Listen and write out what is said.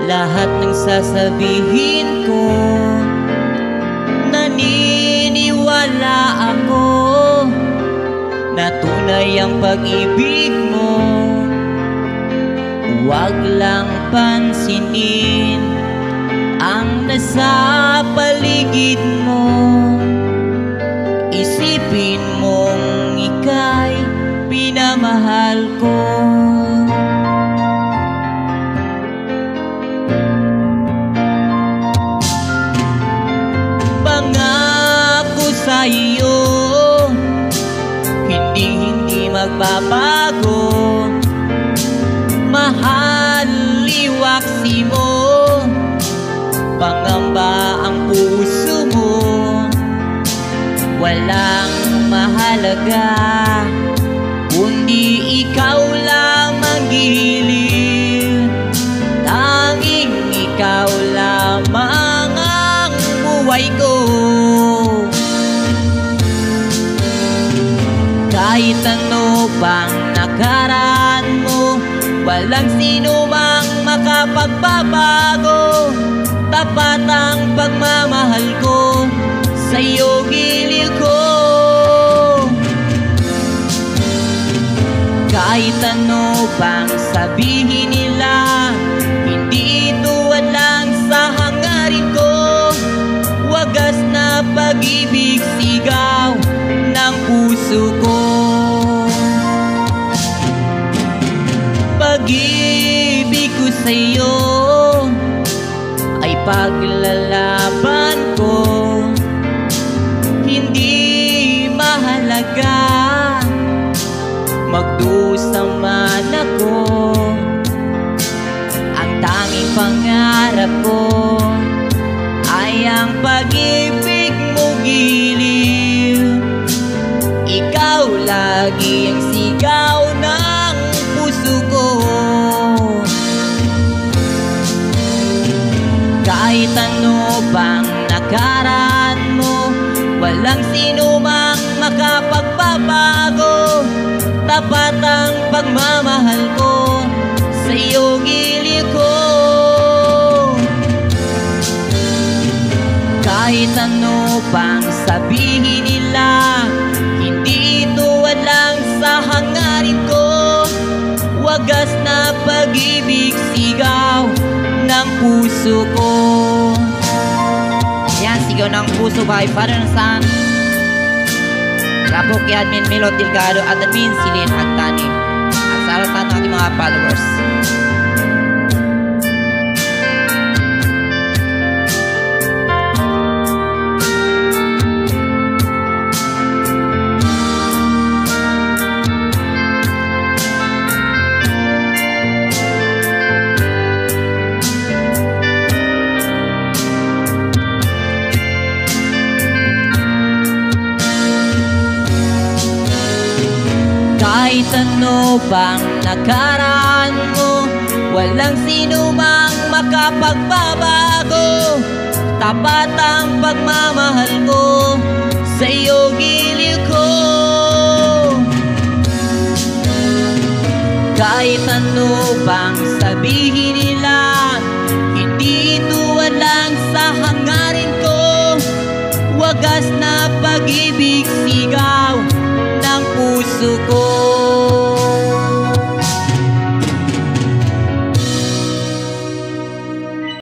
lahat ng sasabihin ko. Naniniwala ako na tunay ang pag-ibig mo. Huwag lang pansinin ang nasa paligid mo. Isipin mong ika'y pinamahal ko. Pangako sa iyo, hindi magbabago. Mahal, liwaksi mo, pangamba ang puso mo. Walang mahalaga, kundi ikaw lamang giliw. Tanging ikaw lamang ang buhay ko. Kahit ano pang nakaraan mo, walang sino mang makapagbabago. Tapat ang pagmamahal ko, sa'yo giliw ko. Kahit ano pang sabihin nila, hindi tuwan lang sa hangarin ko. Wagas na pag-ibig sigaw ng puso ko. Pag-ibig ko sa'yo ay paglalaban ko. Hindi mahalaga magdusa man ako. Ang tanging pangarap ko ay ang pag-ibig mo giliw. Ikaw lagi ang sigaw ng puso ko. Kahit ano bang nakaraan mo, walang sino mang makapagbabago. Tapat ang pagmamahal ko, sa'yo giliw ko. Kahit ano pang sabihin nila, hindi tuwan lang sa hangarin ko. Wagas na pag-ibig sigaw ng puso ko. Yan, sigaw ng puso by Father and Son. Rapo kay Admin Milo Delgado at Admin Silin Agtani. At sa alatan ng ating mga followers. Kahit ano bang nakaraan mo, walang sino mang makapagbabago. Tapat ang pagmamahal ko, sa'yo giliw ko. Kahit ano bang sabihin nila,